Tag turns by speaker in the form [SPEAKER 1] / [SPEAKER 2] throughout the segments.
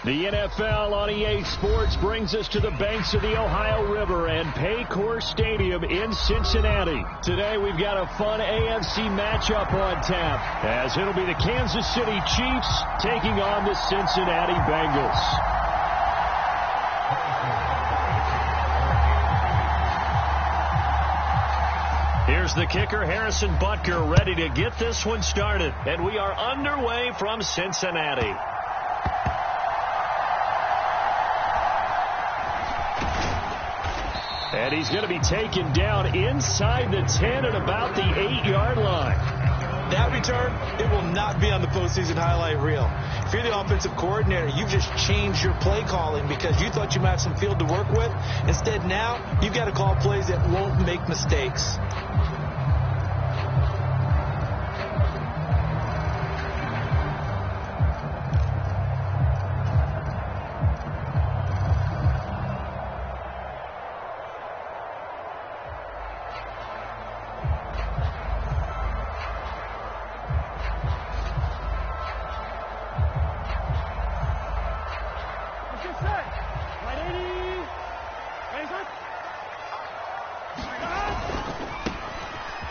[SPEAKER 1] The NFL on EA Sports brings us to the banks of the Ohio River and Paycor Stadium in Cincinnati. Today we've got a fun AFC matchup on tap, as it'll be the Kansas City Chiefs taking on the Cincinnati Bengals. Here's the kicker, Harrison Butker, ready to get this one started. And we are underway from Cincinnati. And he's going to be taken down inside the 10 at about the 8-yard line.
[SPEAKER 2] That return, it will not be on the postseason highlight reel. If you're the offensive coordinator, you've just changed your play calling because you thought you might have some field to work with. Instead, now, you've got to call plays that won't make mistakes.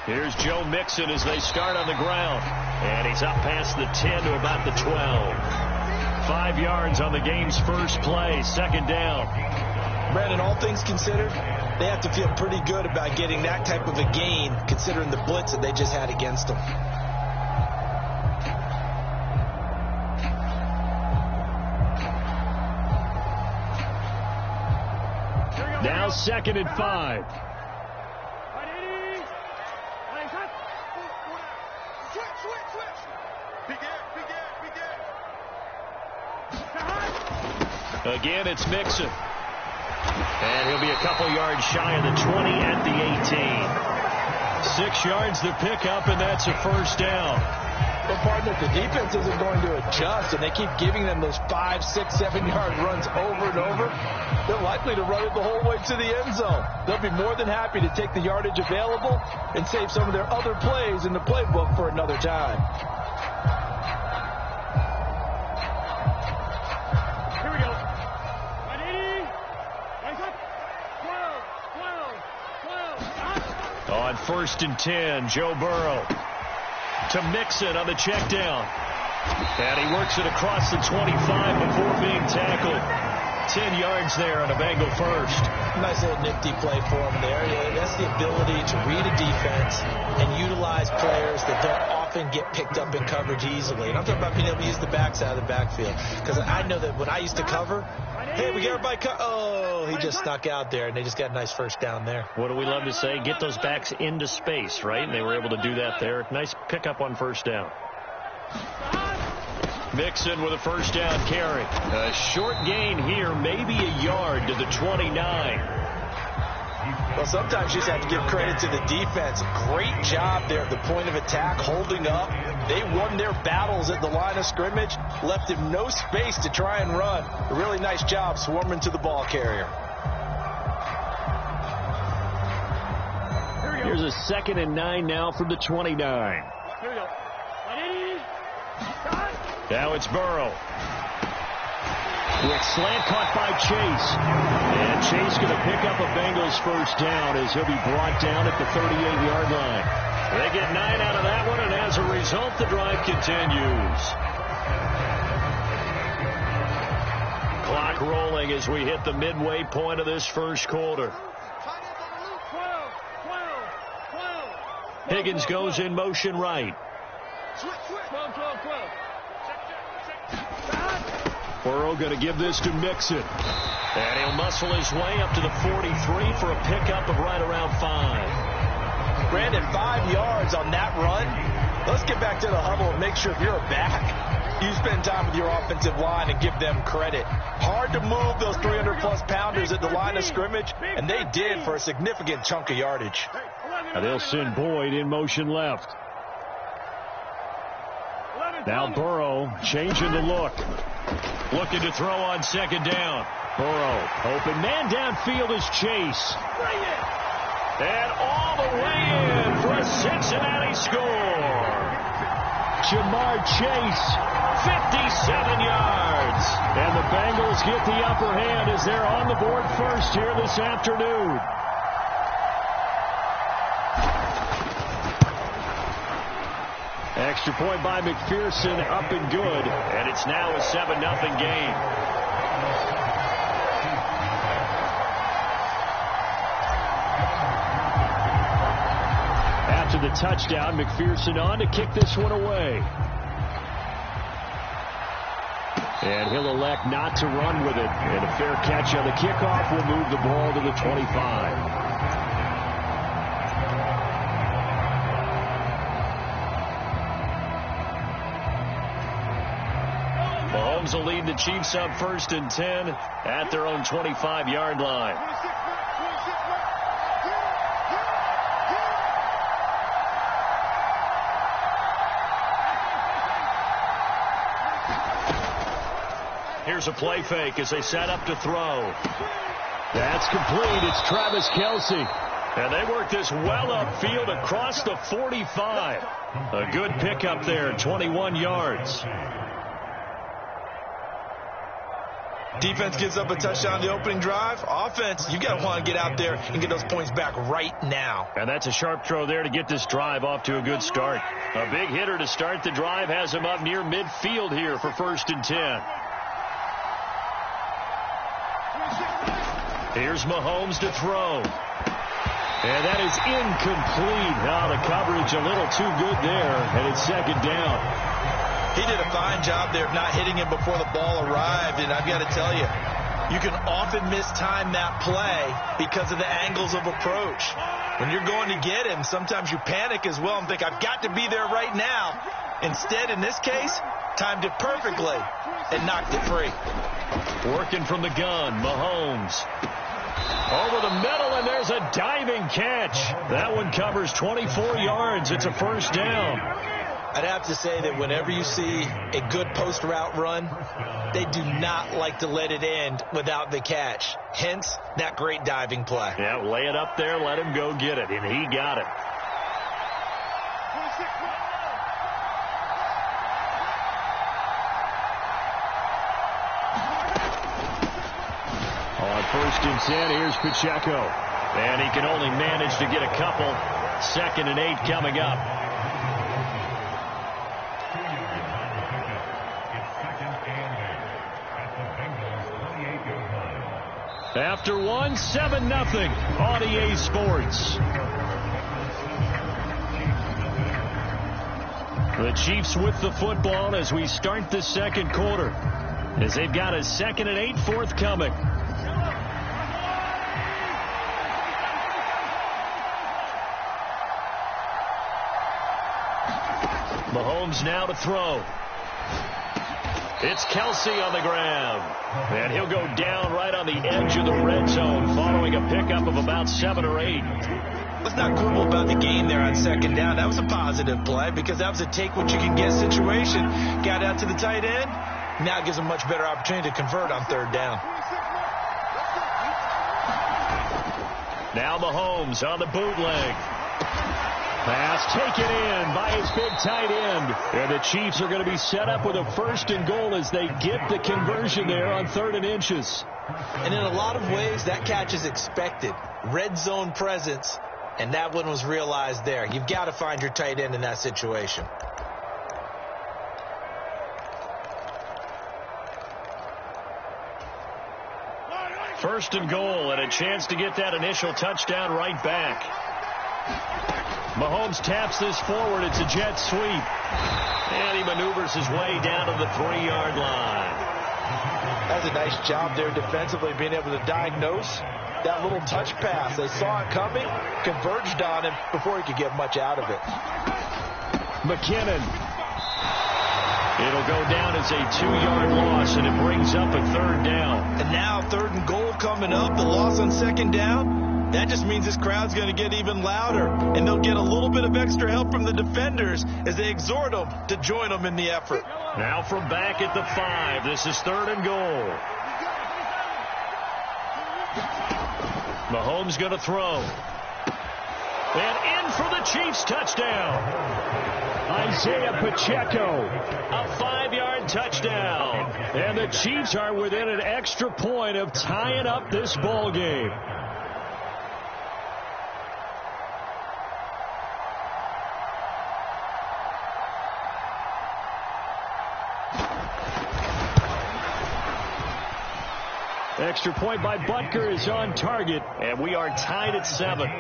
[SPEAKER 1] Here's Joe Mixon as they start on the ground. And he's up past the 10 to about the 12. 5 yards on the game's first play, second down.
[SPEAKER 2] Brandon, all things considered, they have to feel pretty good about getting that type of a gain, considering the blitz that they just had against them.
[SPEAKER 1] Now 2nd and 5. Again, it's Mixon. And he'll be a couple yards shy of the 20 at the 18. 6 yards the pickup, and that's a first down.
[SPEAKER 2] But, partner, the defense isn't going to adjust, and they keep giving them those 5, 6, 7-yard runs over and over. They're likely to run it the whole way to the end zone. They'll be more than happy to take the yardage available and save some of their other plays in the playbook for another time.
[SPEAKER 1] On 1st and 10, Joe Burrow to Mixon on the check down. And he works it across the 25 before being tackled. 10 yards there on a Bengal first.
[SPEAKER 2] Nice little nifty play for him there. Yeah, that's the ability to read a defense and utilize players that don't often get picked up in coverage easily. And I'm talking about being able to use the backside of the backfield. Because I know that when I used to cover, hey, we got everybody oh, he just snuck out there, and they just got a nice first down there.
[SPEAKER 1] What do we love to say? Get those backs into space, right? And they were able to do that there. Nice pickup on first down. Mixon with a first down carry. A short gain here, maybe a yard to the 29.
[SPEAKER 2] Well, sometimes you just have to give credit to the defense. Great job there at the point of attack, holding up. They won their battles at the line of scrimmage, left him no space to try and run. A really nice job swarming to the ball carrier.
[SPEAKER 1] Here's a 2nd and 9 now from the 29.
[SPEAKER 3] Here we go.
[SPEAKER 1] Now it's Burrow. With slant caught by Chase. And Chase going to pick up a Bengals first down as he'll be brought down at the 38-yard line. They get 9 out of that one, and as a result, the drive continues. Clock rolling as we hit the midway point of this first quarter. Higgins goes in motion right. Burrow going to give this to Mixon. And he'll muscle his way up to the 43 for a pickup of right around 5.
[SPEAKER 2] Brandon, 5 yards on that run. Let's get back to the huddle and make sure if you're a back, you spend time with your offensive line and give them credit. Hard to move those 300-plus pounders at the line of scrimmage, and they did for a significant chunk of yardage.
[SPEAKER 1] And they'll send Boyd in motion left. Now Burrow changing the look. Looking to throw on 2nd down. Burrow open man downfield is Chase. And all the way in for a Cincinnati score. Jamar Chase, 57 yards. And the Bengals get the upper hand as they're on the board first here this afternoon. Extra point by McPherson, up and good. And it's now a 7-0 game. After the touchdown, McPherson on to kick this one away. And he'll elect not to run with it. And a fair catch on the kickoff will move the ball to the 25. Mahomes will lead the Chiefs up 1st and 10 at their own 25-yard line. Here's a play fake as they set up to throw. That's complete. It's Travis Kelce. And they work this well upfield across the 45. A good pickup there, 21 yards.
[SPEAKER 2] Defense gives up a touchdown the opening drive. Offense, you got to want to get out there and get those points back right now.
[SPEAKER 1] And that's a sharp throw there to get this drive off to a good start. A big hitter to start the drive has him up near midfield here for 1st and 10. Here's Mahomes to throw. And that is incomplete. Now the coverage a little too good there, and it's 2nd down.
[SPEAKER 2] He did a fine job there of not hitting him before the ball arrived, and I've got to tell you, you can often mistime that play because of the angles of approach. When you're going to get him, sometimes you panic as well and think, I've got to be there right now. Instead, in this case, timed it perfectly and knocked it free.
[SPEAKER 1] Working from the gun, Mahomes. Over the middle, and there's a diving catch. That one covers 24 yards. It's a 1st down.
[SPEAKER 2] I'd have to say that whenever you see a good post route run, they do not like to let it end without the catch. Hence, that great diving play.
[SPEAKER 1] Yeah, lay it up there, let him go get it, and he got it. On 1st and 10, here's Pacheco. And he can only manage to get a couple. 2nd and 8 coming up. After one, 7-0 on EA Sports. The Chiefs with the football as we start the 2nd quarter, as they've got a 2nd and 8 forthcoming. Mahomes now to throw. It's Kelce on the ground. And he'll go down right on the edge of the red zone following a pickup of about 7 or 8.
[SPEAKER 2] What's not cool about the game there on 2nd down, that was a positive play because that was a take-what-you-can-get situation. Got out to the tight end. Now it gives him a much better opportunity to convert on 3rd down.
[SPEAKER 1] Now Mahomes on the bootleg. Pass taken in by his big tight end. And the Chiefs are going to be set up with a 1st and goal as they get the conversion there on 3rd and inches.
[SPEAKER 2] And in a lot of ways, that catch is expected. Red zone presence, and that one was realized there. You've got to find your tight end in that situation.
[SPEAKER 1] First and goal, and a chance to get that initial touchdown right back. Mahomes taps this forward. It's a jet sweep. And he maneuvers his way down to the 3-yard line.
[SPEAKER 2] That's a nice job there defensively, being able to diagnose that little touch pass. They saw it coming, converged on him before he could get much out of it.
[SPEAKER 1] McKinnon. It'll go down as a 2-yard loss, and it brings up a 3rd down.
[SPEAKER 2] And now 3rd and goal coming up. The loss on 2nd down. That just means this crowd's going to get even louder, and they'll get a little bit of extra help from the defenders as they exhort them to join them in the effort.
[SPEAKER 1] Now from back at the 5, this is 3rd and goal. Mahomes going to throw. And in for the Chiefs touchdown. Isaiah Pacheco. A 5-yard touchdown. And the Chiefs are within an extra point of tying up this ball game. Extra point by Butker is on target, and we are tied at 7.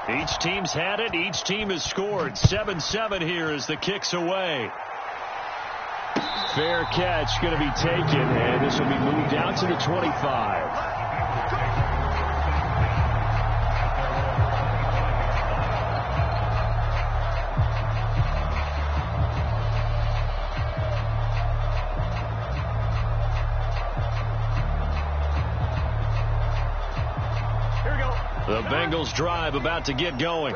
[SPEAKER 1] Each team's had it. Each team has scored. 7-7 here as the kick's away. Fair catch going to be taken, and this will be moved out to the 25. The Bengals drive about to get going.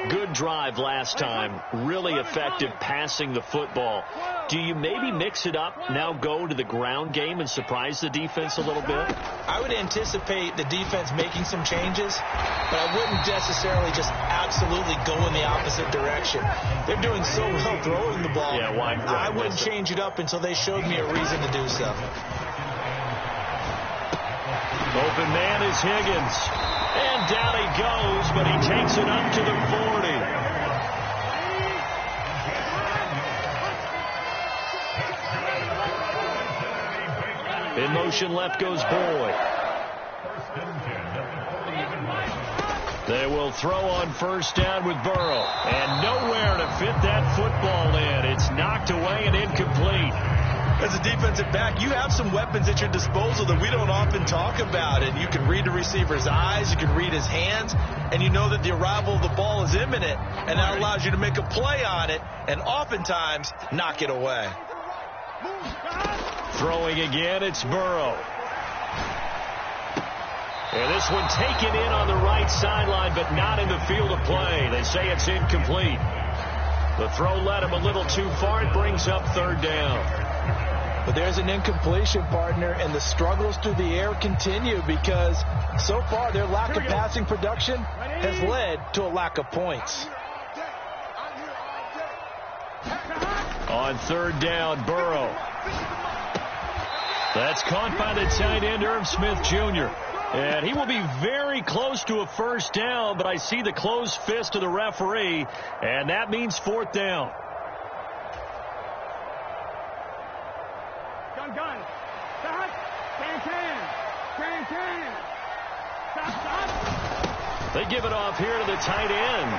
[SPEAKER 1] Good drive last time. Really effective passing the football. Do you maybe mix it up, now go to the ground game and surprise the defense a little bit?
[SPEAKER 2] I would anticipate the defense making some changes, but I wouldn't necessarily just absolutely go in the opposite direction. They're doing so well throwing the ball.
[SPEAKER 1] Yeah, why?
[SPEAKER 2] I wouldn't change it up until they showed me a reason to do so.
[SPEAKER 1] Open man is Higgins. And down he goes, but he takes it up to the 40. In motion left goes Boyd. They will throw on first down with Burrow. And nowhere to fit that football in. It's knocked away and incomplete.
[SPEAKER 2] As a defensive back, you have some weapons at your disposal that we don't often talk about. And you can read the receiver's eyes, you can read his hands, and you know that the arrival of the ball is imminent. And that allows you to make a play on it and oftentimes knock it away.
[SPEAKER 1] Throwing again, it's Burrow. And this one taken in on the right sideline, but not in the field of play. They say it's incomplete. The throw led him a little too far. It brings up third down.
[SPEAKER 2] But there's an incompletion, partner, and the struggles through the air continue because so far their lack of passing production has led to a lack of points.
[SPEAKER 1] On third down, Burrow. That's caught by the tight end, Irv Smith Jr. And he will be very close to a first down, but I see the closed fist of the referee, and that means fourth down.
[SPEAKER 3] Gun. Stop. Can. Stop.
[SPEAKER 1] They give it off here to the tight end.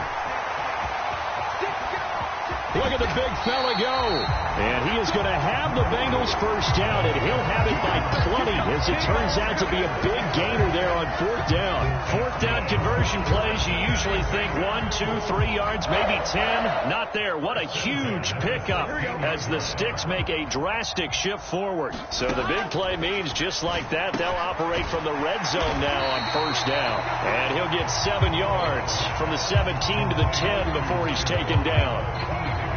[SPEAKER 1] Look at the big fella go. And he is going to have the Bengals first down, and he'll have it by plenty as it turns out to be a big gainer there on fourth down. Fourth down conversion plays, you usually think 1, 2, 3 yards, maybe 10. Not there. What a huge pickup as the Sticks make a drastic shift forward. So the big play means just like that, they'll operate from the red zone now on first down. And he'll get 7 yards from the 17 to the 10 before he's taken down.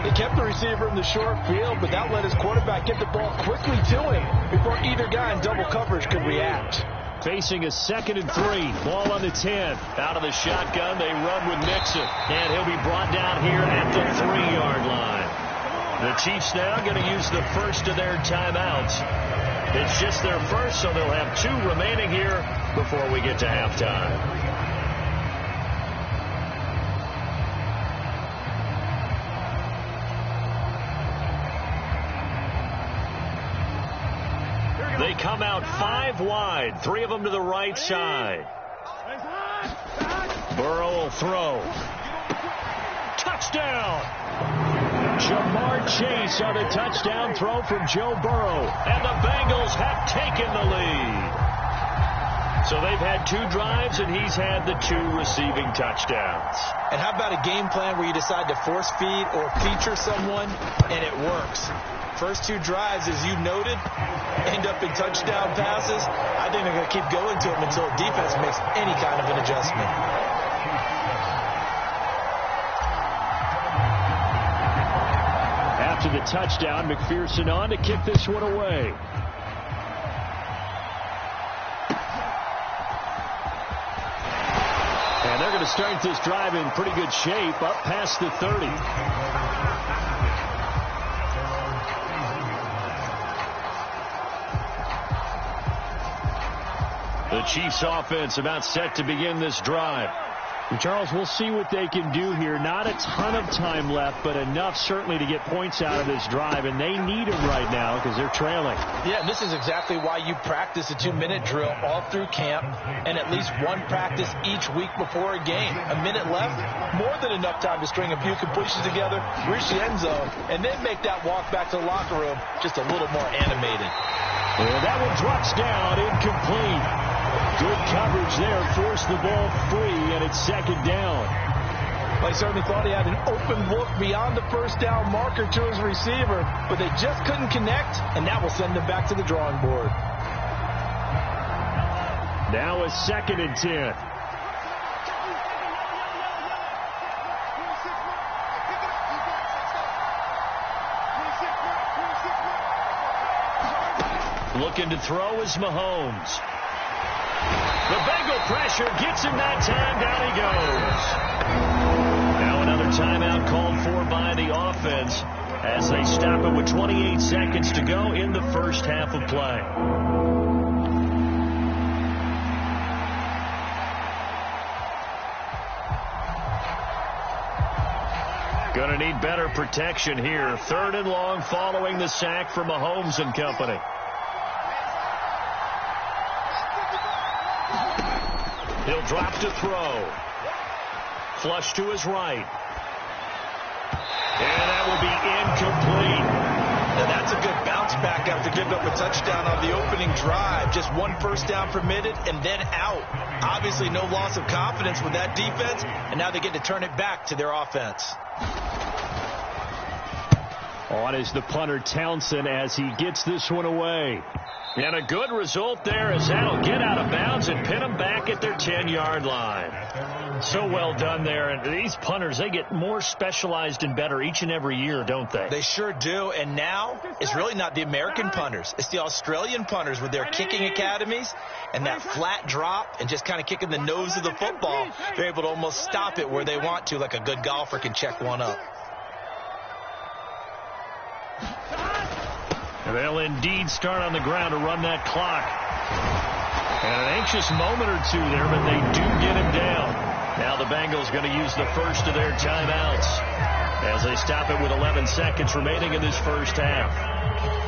[SPEAKER 2] They kept the receiver in the short field, but that let his quarterback get the ball quickly to him before either guy in double coverage could react.
[SPEAKER 1] Facing a 2nd and 3. Ball on the 10. Out of the shotgun, they run with Mixon. And he'll be brought down here at the 3-yard line. The Chiefs now going to use the first of their timeouts. It's just their first, so they'll have 2 remaining here before we get to halftime. They come out 5 wide, 3 of them to the right side. Burrow will throw. Touchdown! Jamar Chase on a touchdown throw from Joe Burrow. And the Bengals have taken the lead. So they've had 2 drives, and he's had the 2 receiving touchdowns.
[SPEAKER 2] And how about a game plan where you decide to force feed or feature someone, and it works? First 2 drives, as you noted, end up in touchdown passes. I think they're going to keep going to them until the defense makes any kind of an adjustment.
[SPEAKER 1] After the touchdown, McPherson on to kick this one away. And they're going to start this drive in pretty good shape, up past the 30. The Chiefs offense about set to begin this drive. And Charles, we'll see what they can do here. Not a ton of time left, but enough certainly to get points out of this drive, and they need them right now because they're trailing.
[SPEAKER 2] Yeah, this is exactly why you practice a 2-minute drill all through camp and at least one practice each week before a game. A minute left, more than enough time to string a few completions together, reach the end zone, and then make that walk back to the locker room just a little more animated.
[SPEAKER 1] And that one drops down, incomplete. Good coverage there, forced the ball free, and it's second down.
[SPEAKER 2] I certainly thought he had an open look beyond the first down marker to his receiver, but they just couldn't connect, and that will send them back to the drawing board.
[SPEAKER 1] Now a 2nd and 10. Looking to throw is Mahomes. The Bengal pressure gets him that time. Down he goes. Now another timeout called for by the offense as they stop it with 28 seconds to go in the first half of play. Going to need better protection here. 3rd and long following the sack from Mahomes and company. He'll drop to throw. Flush to his right. And that will be incomplete.
[SPEAKER 2] Now that's a good bounce back after giving up a touchdown on the opening drive. Just 1 first down permitted and then out. Obviously no loss of confidence with that defense, and now they get to turn it back to their offense.
[SPEAKER 1] On is the punter Townsend as he gets this one away. And a good result there as that'll get out of bounds and pin them back at their 10-yard line. So well done there. And these punters, they get more specialized and better each and every year, don't they?
[SPEAKER 2] They sure do. And now it's really not the American punters. It's the Australian punters with their kicking academies and that flat drop and just kind of kicking the nose of the football. They're able to almost stop it where they want to, like a good golfer can check one up.
[SPEAKER 1] They'll indeed start on the ground to run that clock. And an anxious moment or two there, but they do get him down. Now the Bengals going to use the first of their timeouts as they stop it with 11 seconds remaining in this first half.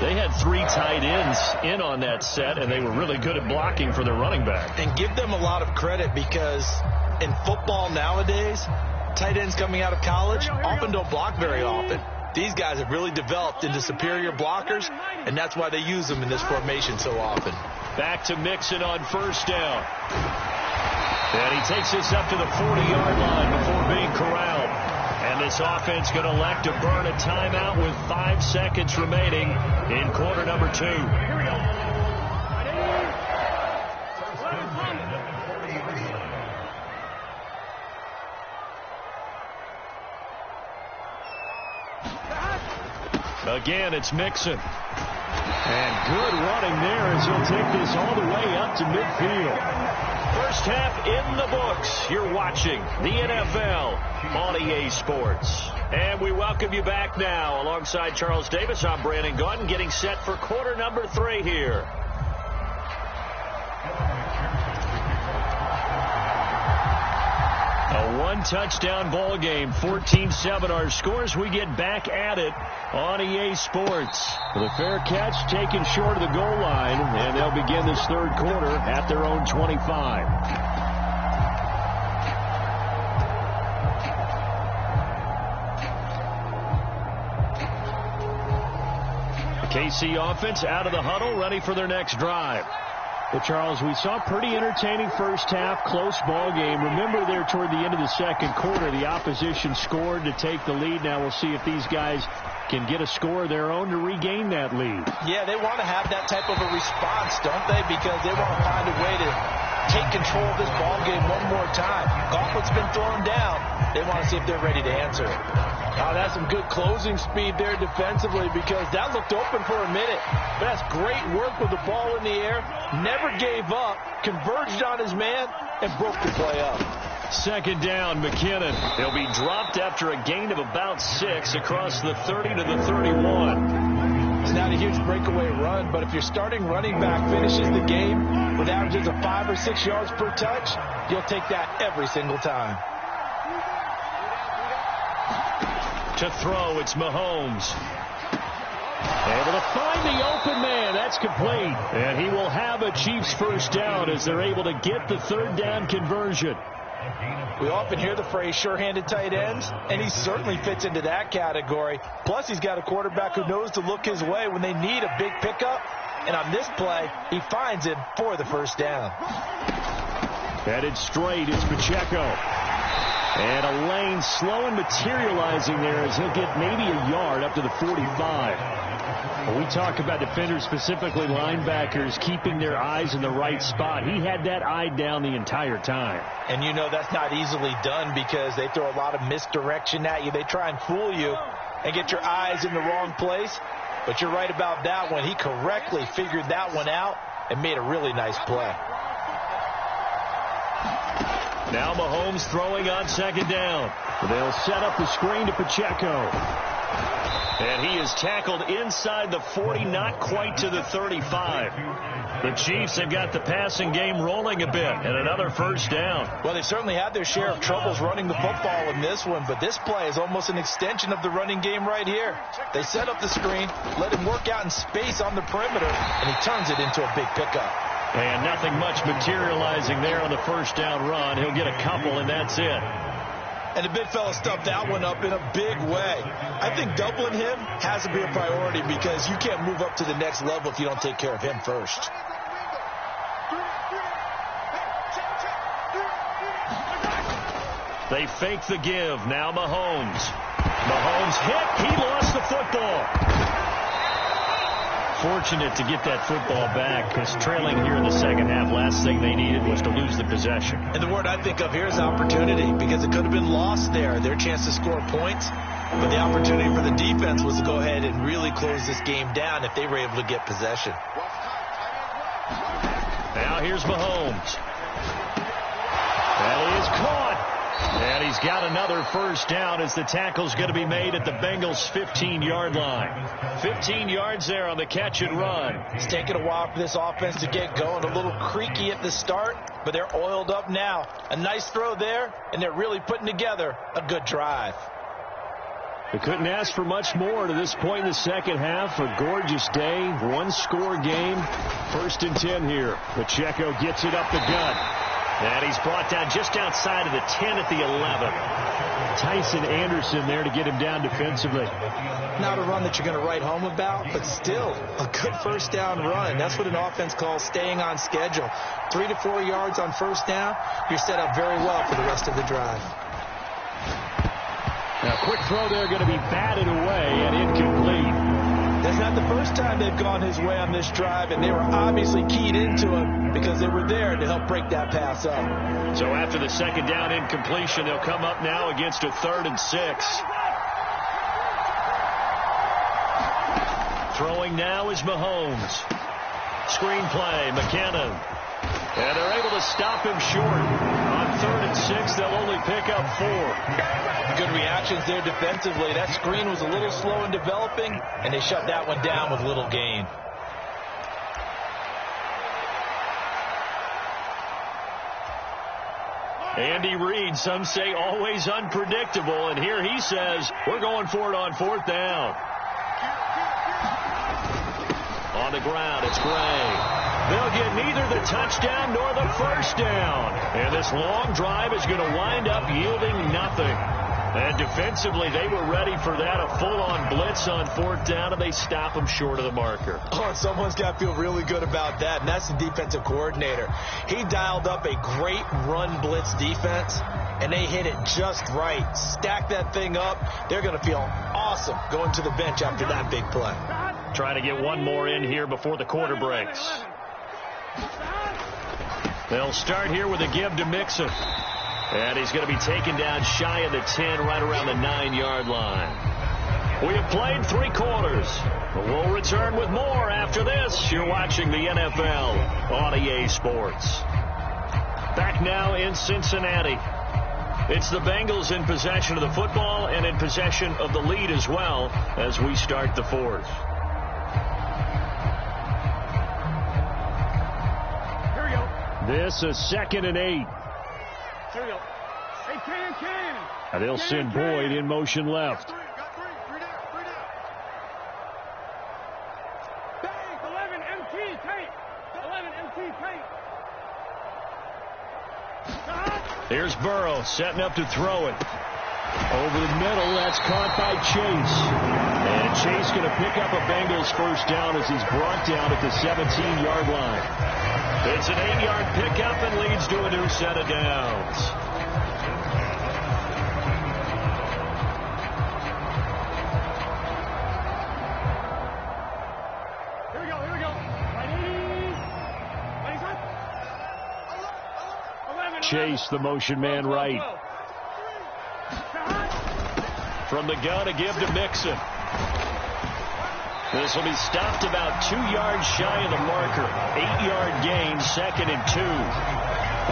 [SPEAKER 1] They had 3 tight ends in on that set, and they were really good at blocking for their running back.
[SPEAKER 2] And give them a lot of credit because in football nowadays, tight ends coming out of college often don't block very often. These guys have really developed into superior blockers, and that's why they use them in this formation so often.
[SPEAKER 1] Back to Mixon on first down. And he takes this up to the 40-yard line before being corralled. And this offense going to elect to burn a timeout with 5 seconds remaining in quarter number 2. Again, it's Mixon. And good running there as he'll take this all the way up to midfield. First half in the books. You're watching the NFL on EA Sports. And we welcome you back now. Alongside Charles Davis, I'm Brandon Gaudin, getting set for quarter number 3 here. A 1-touchdown ball game, 14-7 our scores. We get back at it on EA Sports. The fair catch taken short of the goal line, and they'll begin this third quarter at their own 25. KC offense out of the huddle, ready for their next drive. Well, Charles, we saw a pretty entertaining first half, close ball game. Remember there toward the end of the second quarter, the opposition scored to take the lead. Now we'll see if these guys can get a score of their own to regain that lead.
[SPEAKER 2] Yeah, they want to have that type of a response, don't they? Because they want to find a way to take control of this ball game one more time. Gauntlet's been thrown down. They want to see if they're ready to answer it.
[SPEAKER 3] Oh, that's some good closing speed there defensively, because that looked open for a minute. But that's great work with the ball in the air. Never gave up, converged on his man, and broke the play up.
[SPEAKER 1] Second down, McKinnon. He'll be dropped after a gain of about 6 across the 30 to the 31.
[SPEAKER 3] It's not a huge breakaway run, but if your starting running back finishes the game with averages of 5 or 6 yards per touch, you'll take that every single time.
[SPEAKER 1] To throw, it's Mahomes. Able to find the open man. That's complete. And he will have a Chiefs first down as they're able to get the third down conversion.
[SPEAKER 3] We often hear the phrase sure-handed tight ends, and he certainly fits into that category. Plus, he's got a quarterback who knows to look his way when they need a big pickup. And on this play, he finds him for the first down.
[SPEAKER 1] Headed straight is Pacheco. And a lane slow and materializing there as he'll get maybe a yard up to the 45. When we talk about defenders, specifically linebackers, keeping their eyes in the right spot, he had that eye down the entire time.
[SPEAKER 3] And you know that's not easily done because they throw a lot of misdirection at you. They try and fool you and get your eyes in the wrong place. But you're right about that one. He correctly figured that one out and made a really nice play.
[SPEAKER 1] Now Mahomes throwing on second down. They'll set up the screen to Pacheco. And he is tackled inside the 40, not quite to the 35. The Chiefs have got the passing game rolling a bit, and another first down.
[SPEAKER 3] Well, they certainly had their share of troubles running the football in this one, but this play is almost an extension of the running game right here. They set up the screen, let him work out in space on the perimeter, and he turns it into a big pickup.
[SPEAKER 1] And nothing much materializing there on the first down run. He'll get a couple, and that's it.
[SPEAKER 3] And the big fella stuffed that one up in a big way. I think doubling him has to be a priority because you can't move up to the next level if you don't take care of him first.
[SPEAKER 1] They fake the give. Now Mahomes. Mahomes hit. He lost the football. Fortunate to get that football back because trailing here in the second half, last thing they needed was to lose the possession.
[SPEAKER 3] And the word I think of here is opportunity because it could have been lost there, their chance to score points. But the opportunity for the defense was to go ahead and really close this game down if they were able to get possession.
[SPEAKER 1] Now here's Mahomes. That is caught. And he's got another first down as the tackle's going to be made at the Bengals' 15-yard line. 15 yards there on the catch and run.
[SPEAKER 3] It's taken a while for this offense to get going. A little creaky at the start, but they're oiled up now. A nice throw there, and they're really putting together a good drive.
[SPEAKER 1] They couldn't ask for much more to this point in the second half. A gorgeous day, one-score game. 1st and 10 here. Pacheco gets it up the gut. And he's brought down just outside of the 10 at the 11. Tyson Anderson there to get him down defensively.
[SPEAKER 3] Not a run that you're going to write home about, but still a good first down run. That's what an offense calls staying on schedule. 3 to 4 yards on first down, you're set up very well for the rest of the drive.
[SPEAKER 1] Now, quick throw there going to be batted away and incomplete.
[SPEAKER 3] That's not the first time they've gone his way on this drive, and they were obviously keyed into him because they were there to help break that pass up.
[SPEAKER 1] So after the second down incompletion, they'll come up now against a 3rd and 6. Throwing now is Mahomes. Screen play, McKinnon. And they're able to stop him short. On 3rd and 6, they'll only pick up 4.
[SPEAKER 3] Good reactions there defensively. That screen was a little slow in developing, and they shut that one down with little gain.
[SPEAKER 1] Andy Reid, some say always unpredictable, and here he says, we're going for it on 4th down. On the ground, it's Gray. They'll get neither the touchdown nor the first down. And this long drive is going to wind up yielding nothing. And defensively, they were ready for that, a full-on blitz on 4th down, and they stop them short of the marker.
[SPEAKER 3] Oh, and someone's got to feel really good about that, and that's the defensive coordinator. He dialed up a great run blitz defense, and they hit it just right. Stack that thing up. They're going to feel awesome going to the bench after that big play.
[SPEAKER 1] Trying to get one more in here before the quarter breaks. They'll start here with a give to Mixon. And he's going to be taken down shy of the 10, right around the 9-yard line. We have played 3 quarters. We'll return with more after this. You're watching the NFL on EA Sports. Back now in Cincinnati. It's the Bengals in possession of the football and in possession of the lead as well as we start the 4th.
[SPEAKER 4] Here we go.
[SPEAKER 1] This is 2nd and 8.
[SPEAKER 4] Here we go. Hey, Can.
[SPEAKER 1] And they'll send Boyd in motion left.
[SPEAKER 4] Got three down. Bang, 11 MT tight. 11 MT tight.
[SPEAKER 1] Here's Burrow setting up to throw it. Over the middle, that's caught by Chase. And Chase going to pick up a Bengals first down as he's brought down at the 17-yard line. It's an 8-yard pickup and leads to a new set of downs.
[SPEAKER 4] Here we go.
[SPEAKER 1] Chase, the motion man right. From the gun, a give to Mixon. This will be stopped about 2 yards shy of the marker. 8-yard gain, 2nd and 2.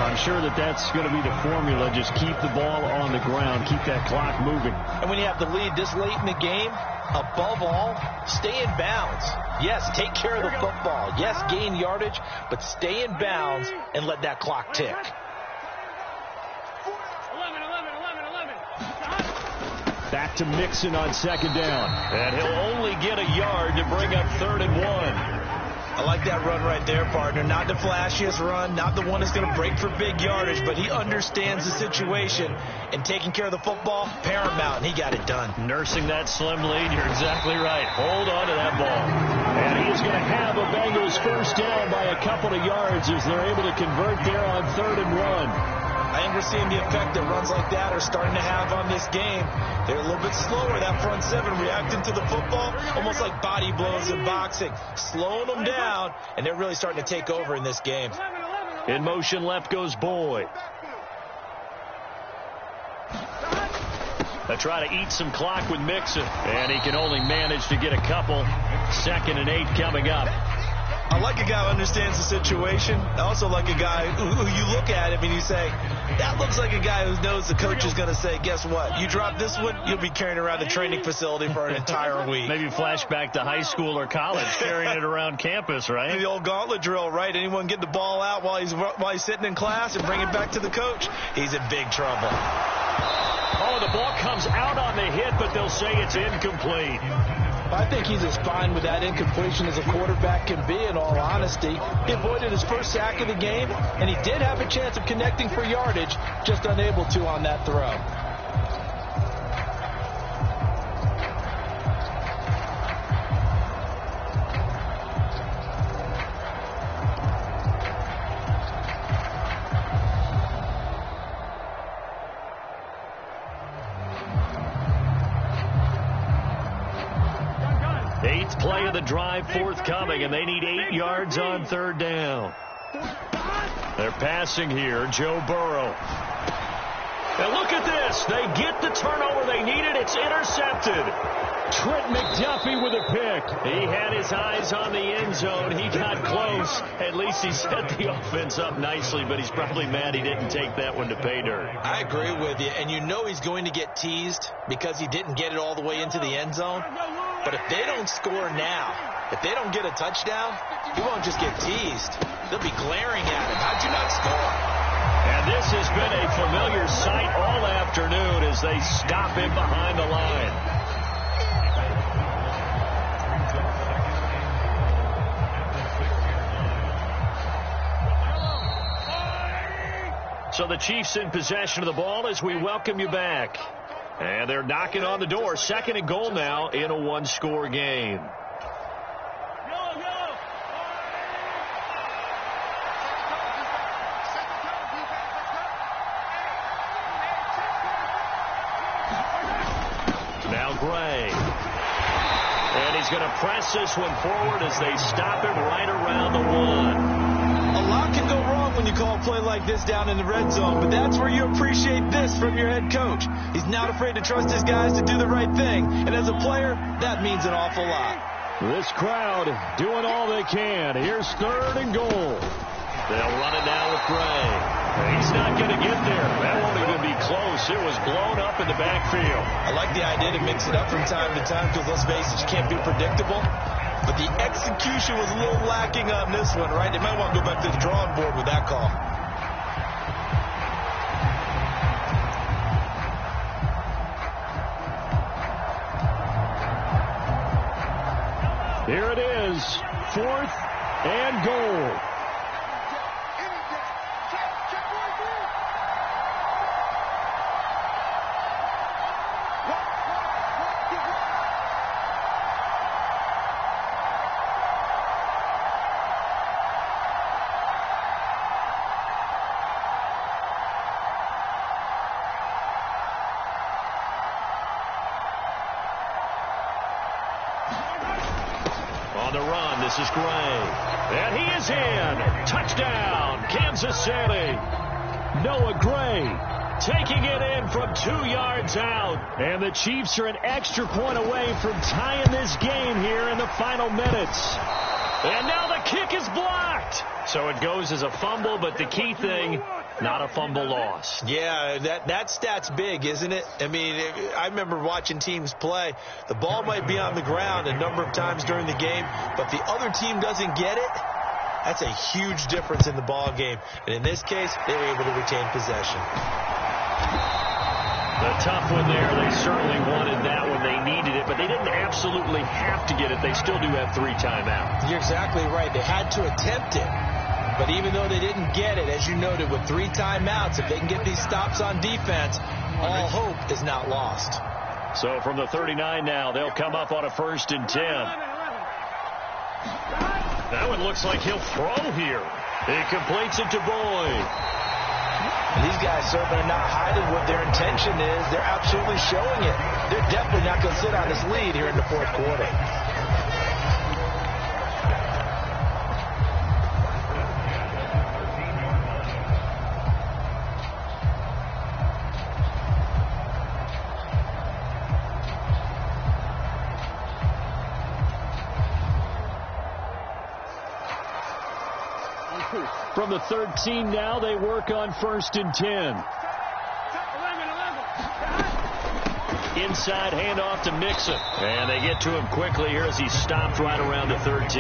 [SPEAKER 1] I'm sure that's going to be the formula. Just keep the ball on the ground. Keep that clock moving.
[SPEAKER 2] And when you have the lead this late in the game, above all, stay in bounds. Yes, take care of the football. Yes, gain yardage, but stay in bounds and let that clock tick.
[SPEAKER 4] 11.
[SPEAKER 1] Back to Mixon on 2nd down. And he'll only get a yard to bring up 3rd and 1.
[SPEAKER 2] I like that run right there, partner. Not the flashiest run, not the one that's going to break for big yardage, but he understands the situation, and taking care of the football, paramount, and he got it done.
[SPEAKER 1] Nursing that slim lead, you're exactly right. Hold on to that ball. And he is going to have a Bengals first down by a couple of yards as they're able to convert there on 3rd and 1.
[SPEAKER 2] I think we're seeing the effect that runs like that are starting to have on this game. They're a little bit slower, that front 7, reacting to the football, almost like body blows in boxing, slowing them down, and they're really starting to take over in this game.
[SPEAKER 1] In motion left goes Boyd. They try to eat some clock with Mixon, and he can only manage to get a couple. 2nd and 8 coming up.
[SPEAKER 2] I like a guy who understands the situation. I also like a guy who you look at him and you say, that looks like a guy who knows the coach is going to say, guess what? You drop this one, you'll be carrying around the training facility for an entire week.
[SPEAKER 1] Maybe flashback to high school or college, carrying it around campus, right?
[SPEAKER 2] The old gauntlet drill, right? Anyone get the ball out while he's sitting in class and bring it back to the coach? He's in big trouble.
[SPEAKER 1] Oh, the ball comes out on the hit, but they'll say it's incomplete.
[SPEAKER 2] I think he's as fine with that incompletion as a quarterback can be, in all honesty. He avoided his first sack of the game, and he did have a chance of connecting for yardage, just unable to on that throw.
[SPEAKER 1] Eighth play of the drive forthcoming, and they need 8 yards on 3rd down. They're passing here, Joe Burrow. And look at this. They get the turnover they needed. It's intercepted. Trent McDuffie with a pick. He had his eyes on the end zone. He got close. At least he set the offense up nicely, but he's probably mad he didn't take that one to pay dirt.
[SPEAKER 2] I agree with you, and you know he's going to get teased because he didn't get it all the way into the end zone. But if they don't score now, if they don't get a touchdown, he won't just get teased. They'll be glaring at him. How'd you not score?
[SPEAKER 1] And this has been a familiar sight all afternoon as they stop him behind the line. So the Chiefs in possession of the ball as we welcome you back. And they're knocking on the door. 2nd and goal now in a 1-score game. Now Gray. And he's going to press this one forward as they stop him right around the 1.
[SPEAKER 2] A lot can go wrong love when you call a play like this down in the red zone, but that's where you appreciate this from your head coach. He's not afraid to trust his guys to do the right thing, and as a player, that means an awful lot.
[SPEAKER 1] This crowd doing all they can. Here's 3rd and goal. They'll run it down with Gray. He's not going to get there. That won't even be close. It was blown up in the backfield.
[SPEAKER 2] I like the idea to mix it up from time to time because, let's face it, you can't be predictable. But the execution was a little lacking on this one, right? They might want to go back to the drawing board with that call.
[SPEAKER 1] Here it is, 4th and goal. On the run, this is Gray. And he is in. Touchdown, Kansas City. Noah Gray taking it in from 2 yards out. And the Chiefs are an extra point away from tying this game here in the final minutes. And now the kick is blocked. So it goes as a fumble, but the key thing, not a fumble loss.
[SPEAKER 2] Yeah, that stat's big, isn't it? I mean, I remember watching teams play. The ball might be on the ground a number of times during the game, but the other team doesn't get it. That's a huge difference in the ball game. And in this case, they were able to retain possession.
[SPEAKER 1] The tough one there. They certainly wanted that when they needed it, but they didn't absolutely have to get it. They still do have 3 timeouts.
[SPEAKER 2] You're exactly right. They had to attempt it. But even though they didn't get it, as you noted, with 3 timeouts, if they can get these stops on defense, all hope is not lost.
[SPEAKER 1] So from the 39 now, they'll come up on a 1st and 10. That one looks like he'll throw here. He completes it to Boyd.
[SPEAKER 2] These guys certainly are not hiding what their intention is. They're absolutely showing it. They're definitely not going to sit on this lead here in the 4th quarter.
[SPEAKER 1] From the 13 now, they work on 1st and 10. Inside handoff to Mixon. And they get to him quickly here as he's stopped right around the 13.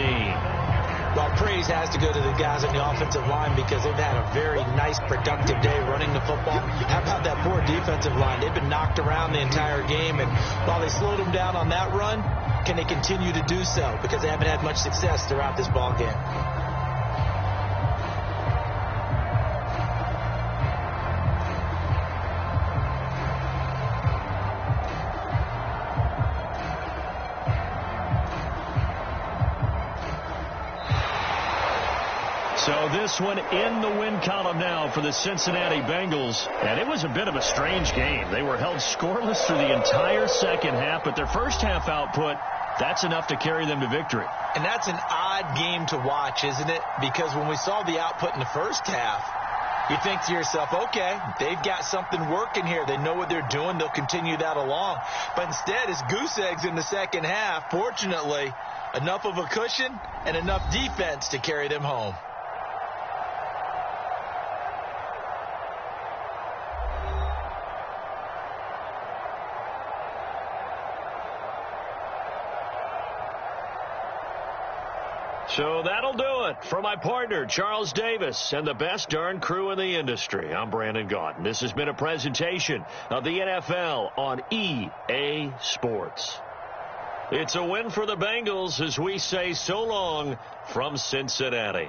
[SPEAKER 2] Well, praise has to go to the guys on the offensive line because they've had a very nice, productive day running the football. How about that poor defensive line? They've been knocked around the entire game, and while they slowed them down on that run, can they continue to do so? Because they haven't had much success throughout this ball game.
[SPEAKER 1] So this one in the win column now for the Cincinnati Bengals. And it was a bit of a strange game. They were held scoreless through the entire second half, but their first half output, that's enough to carry them to victory.
[SPEAKER 2] And that's an odd game to watch, isn't it? Because when we saw the output in the first half, you think to yourself, okay, they've got something working here. They know what they're doing. They'll continue that along. But instead, it's goose eggs in the second half. Fortunately, enough of a cushion and enough defense to carry them home.
[SPEAKER 1] So that'll do it for my partner, Charles Davis, and the best darn crew in the industry. I'm Brandon Gaudin. This has been a presentation of the NFL on EA Sports. It's a win for the Bengals as we say so long from Cincinnati.